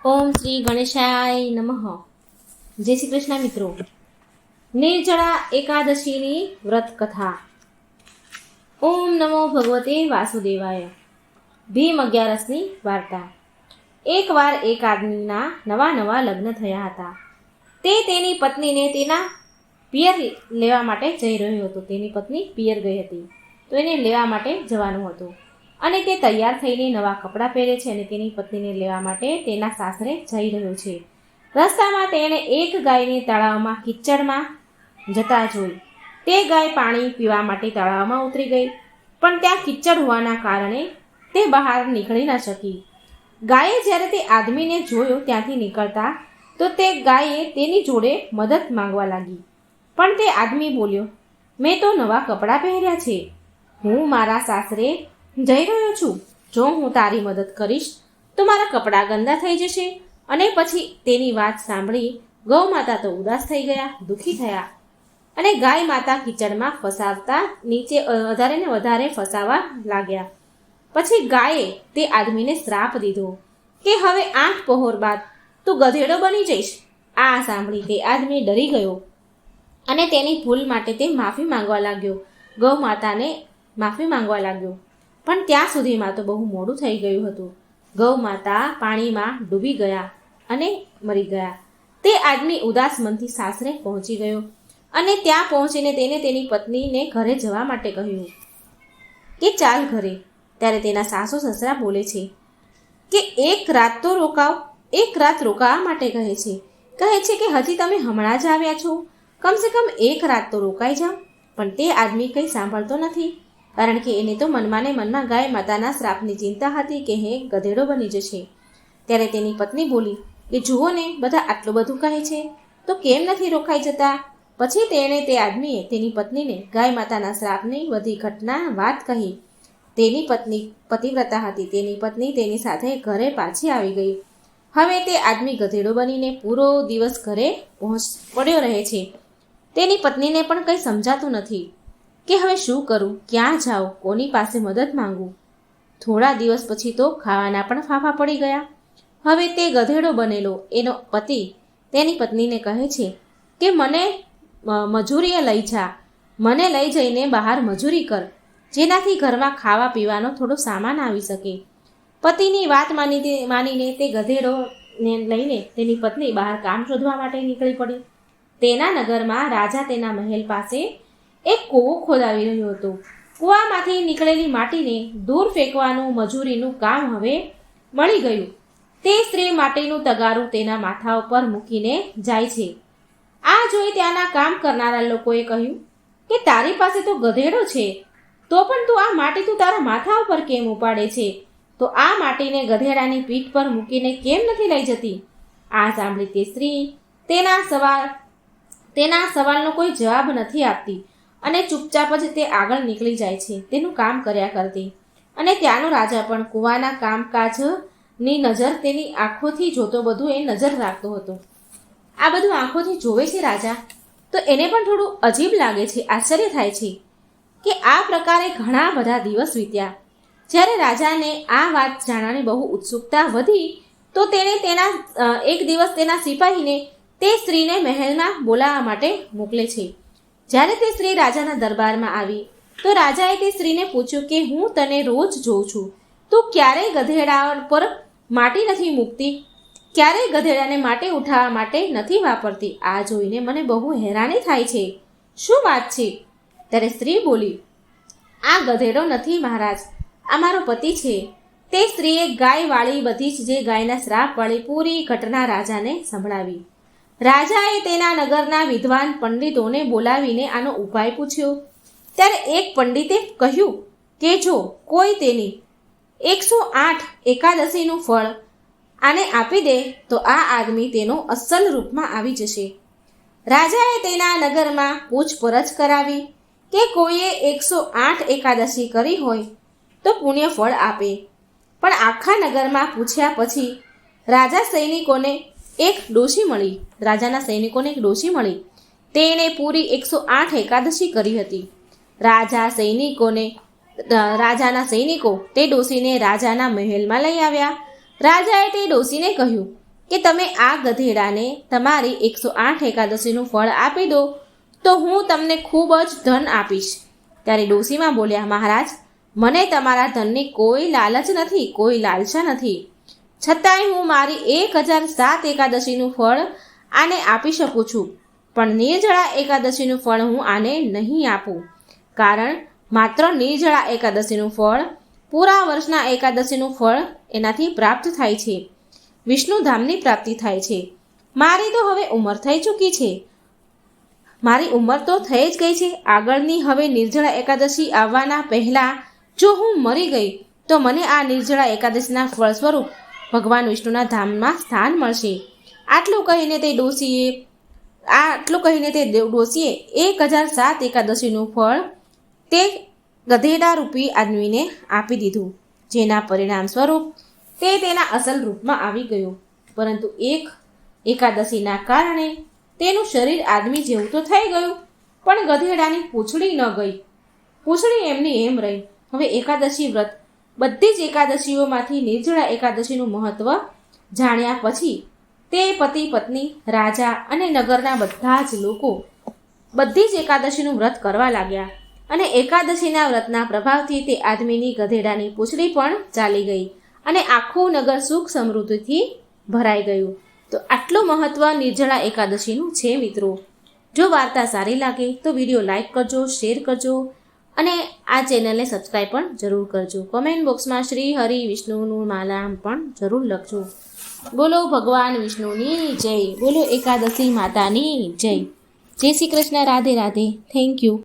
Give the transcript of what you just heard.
ઓમ શ્રી ગણેશાય નમઃ. જય શ્રી કૃષ્ણ મિત્રો. નિર્જળા એકાદશીની વ્રત કથા. ઓમ નમો ભગવતે વાસુદેવાય. ભીમ 11ની વાર્તા. એકવાર એક આદમીના નવા લગ્ન થયા હતા. તે તેની પત્નીને તેના પિયર લેવા માટે જઈ રહ્યો હતો. તેની પત્ની પિયર ગઈ હતી, તો એને લેવા માટે જવાનું હતું. અને તે તૈયાર થઈને નવા કપડાં પહેરે છે અને તેની પત્નીને લેવા માટે તેના સાસરે જઈ રહ્યો છે. રસ્તામાં તેણે એક ગાયને તળાવમાં કિચડમાં જતા જોઈ. તે ગાય પાણી પીવા માટે તળાવમાં ઉતરી ગઈ, પણ ત્યાં કિચડ હોવાના કારણે તે બહાર નીકળી ન શકી. ગાયે જ્યારે તે આદમીને જોયો ત્યાંથી નીકળતા, તો તે ગાયે તેની જોડે મદદ માંગવા લાગી. પણ તે આદમી બોલ્યો, મેં તો નવા કપડાં પહેર્યા છે, હું મારા સાસરે જઈ રહ્યો છું. જો હું તારી મદદ કરીશ તો મારા કપડાં ગંદા થઈ જશે. અને પછી તેની વાત સાંભળી ગૌ માતા તો ઉદાસ થઈ ગયા, દુઃખી થયા અને ગાય માતા કિચડમાં ફસાવતા નીચે વધારે ને વધારે ફસાવા લાગ્યા. પછી ગાયે તે આદમીને શ્રાપ દીધો કે હવે 8 પહોર બાદ તું ગધેડો બની જઈશ. આ સાંભળી તે આદમી ડરી ગયો અને તેની ભૂલ માટે તે માફી માંગવા લાગ્યો. ગૌ માતાને માફી માંગવા લાગ્યો, પણ ત્યાં સુધીમાં તો બહુ મોડું થઈ ગયું હતું. ગૌ માતા પાણીમાં ડૂબી ગયા અને મરી ગયા. તે આદમી ઉદાસ મનથી સાસરે પહોંચી ગયો અને ત્યાં પહોંચીને તેને તેની પત્નીને ઘરે જવા માટે કહ્યું કે ચાલ ઘરે. ત્યારે તેના સાસુ સસરા બોલે છે કે એક રાત તો રોકાવ. એક રાત રોકાવા માટે કહે છે કે હજી તમે હમણાં જ આવ્યા છો, કમસે કમ એક રાત તો રોકાઈ જાઓ. પણ તે આદમી કંઈ સાંભળતો નથી, કારણ કે એને તો મનમાં ને મનમાં ગાય માતાના શ્રાપની ચિંતા હતી કે હે ગધેડો બની જશે. ત્યારે તેની પત્ની બોલી કે જુઓ ને, બધા આટલું બધું કહે છે તો કેમ નથી રોકાઈ જતા. પછી તેણે તે આદમીએ તેની પત્નીને ગાય માતાના શ્રાપની બધી ઘટના વાત કહી. તેની પત્ની પતિવ્રતા હતી. તેની પત્ની તેની સાથે ઘરે પાછી આવી ગઈ. હવે તે આદમી ગધેડો બનીને પૂરો દિવસ ઘરે પડ્યો રહે છે. તેની પત્નીને પણ કંઈ સમજાતું નથી કે હવે શું કરું, ક્યાં જાઉં, કોની પાસે મદદ માંગું. થોડા દિવસ પછી તો ખાવાના પણ ફાફા પડી ગયા. હવે તે ગધેડો બનેલો એનો પતિ તેની પત્નીને કહે છે કે મને મજૂરીએ લઈ જા, મને લઈ જઈને બહાર મજૂરી કર, જેનાથી ઘરમાં ખાવા પીવાનો થોડો સામાન આવી શકે. પતિની વાત માનીને તે ગધેડોને લઈને તેની પત્ની બહાર કામ શોધવા માટે નીકળી પડી. તેના નગરમાં રાજા તેના મહેલ પાસે એક કૂવો ખોદાવી રહ્યો હતો. કૂવામાંથી નીકળેલી માટીને દૂર ફેંકવાનું મજૂરીનું કામ હવે મળી ગયું. તે સ્ત્રી માટીનું તગારું તેના માથા ઉપર મૂકીને જાય છે. આ જોઈ ત્યાંના કામ કરનારા લોકોએ કહ્યું કે તારી પાસે તો ગધેડો છે, તો પણ તું આ માટી તું તારા માથા ઉપર કેમ ઉપાડે છે? તો આ માટીને ગધેડાની પીઠ પર મૂકીને કેમ નથી લઈ જતી? આ સાંભળી તે સ્ત્રી તેના સવાલનો કોઈ જવાબ નથી આપતી અને ચૂપચાપ જ તે આગળ નીકળી જાય છે, તેનું કામ કર્યા કરતી. અને ત્યાંનો રાજા પણ કૂવાના કામકાજની નજર તેની આંખોથી જોતો બધું એ નજર રાખતો હતો. આ બધું આંખોથી જોવે છે રાજા, તો એને પણ થોડું અજીબ લાગે છે, આશ્ચર્ય થાય છે કે આ પ્રકારે ઘણા બધા દિવસ વીત્યા. જ્યારે રાજાને આ વાત જાણવાની બહુ ઉત્સુકતા વધી, તો તેણે એક દિવસ તેના સિપાહીને તે સ્ત્રીને મહેલમાં બોલાવવા માટે મોકલે છે. જ્યારે તે સ્ત્રી રાજાના દરબારમાં આવી, તો રાજાએ તે સ્ત્રીને પૂછ્યું કે હું તને રોજ જોઉં છું, તું ક્યારેય ગધેડા પર માટી નથી મૂકતી, ક્યારેય ગધેડાને માટી ઉઠાવવા માટે નથી વાપરતી. આ જોઈને મને બહુ હેરાની થાય છે, શું વાત છે? ત્યારે સ્ત્રી બોલી, આ ગધેડો નથી મહારાજ, આ મારો પતિ છે. તે સ્ત્રીએ ગાયવાળી બધી જ જે ગાયના શ્રાપવાળી પૂરી ઘટના રાજાને સંભળાવી. રાજાએ તેના નગરના વિદ્વાન પંડિતોને બોલાવીને આનો ઉપાય પૂછ્યો. ત્યારે એક પંડિતે કહ્યું કે જો કોઈ તેની 108 એકાદશીનું ફળ આને આપી દે તો આ આદમી તેનો અસલ રૂપમાં આવી જશે. રાજાએ તેના નગરમાં પૂછપરછ કરાવી કે કોઈએ 108 એકાદશી કરી હોય તો પુણ્ય ફળ આપે. પણ આખા નગરમાં પૂછ્યા પછી રાજાના સૈનિકોને એક ડોશી મળી. તેણે પૂરી 108 એકાદશી કરી હતી. રાજાના સૈનિકો તે ડોશીને રાજાના મહેલમાં લઈ આવ્યા. રાજાએ તે ડોશીને કહ્યું કે તમે આ ગધેડાને તમારી 108 એકાદશીનું ફળ આપી દો તો હું તમને ખૂબ જ ધન આપીશ. ત્યારે ડોશીમાં બોલ્યા, મહારાજ, મને તમારા ધનની કોઈ લાલચ નથી, કોઈ લાલસા નથી. છતાંય હું મારી 1007 એકાદશીનું ફળ આને આપી શકું છું, પણ નિર્જળા એકાદશીનું ફળ હું આને નહીં આપું. કારણ માત્ર નિર્જળા એકાદશીનું ફળ, પૂરા વર્ષના એકાદશીનું ફળ એનાથી પ્રાપ્ત થાય છે. વિષ્ણુધામની પ્રાપ્તિ થાય છે. મારી તો હવે ઉંમર થઈ ચૂકી છે. મારી ઉંમર તો થઈ જ ગઈ છે. આગળની હવે નિર્જળા એકાદશી આવવાના પહેલાં જો હું મરી ગઈ તો મને આ નિર્જળા એકાદશીના ફળ સ્વરૂપ ભગવાન વિષ્ણુના ધામમાં સ્થાન મળશે. આટલું કહીને તે ડોશીએ 1007 એકાદશીનું ફળ તે ગધેડા રૂપી આદમીને આપી દીધું, જેના પરિણામ સ્વરૂપ તે તેના અસલ રૂપમાં આવી ગયો. પરંતુ એક એકાદશીના કારણે તેનું શરીર આદમી જેવું તો થઈ ગયું, પણ ગધેડાની પૂંછડી ન ગઈ. પૂંછડી એમની એમ રહી. હવે એકાદશી વ્રત, બધી જ એકાદશીઓમાંથી નિર્જળા એકાદશીનું મહત્વ જાણ્યા પછી તે પતિ પત્ની, રાજા અને નગરના બધા જ લોકો બધી જ એકાદશીનું વ્રત કરવા લાગ્યા. અને એકાદશીના વ્રતના પ્રભાવથી તે આદમીની ગધેડાની પૂંછડી પણ ચાલી ગઈ અને આખું નગર સુખ સમૃદ્ધિથી ભરાઈ ગયું. તો આટલું મહત્વ નિર્જળા એકાદશીનું છે મિત્રો. જો વાર્તા સારી લાગે તો વિડીયો લાઈક કરજો, શેર કરજો અને આ ચેનલને સબસ્ક્રાઈબ પણ જરૂર કરજો. કોમેન્ટ બોક્સમાં શ્રી હરિ વિષ્ણુનું નામ પણ જરૂર લખજો. બોલો ભગવાન વિષ્ણુની જય, બોલો એકાદશી માતાની જય. જય શ્રી કૃષ્ણ. રાધે રાધે. Thank you.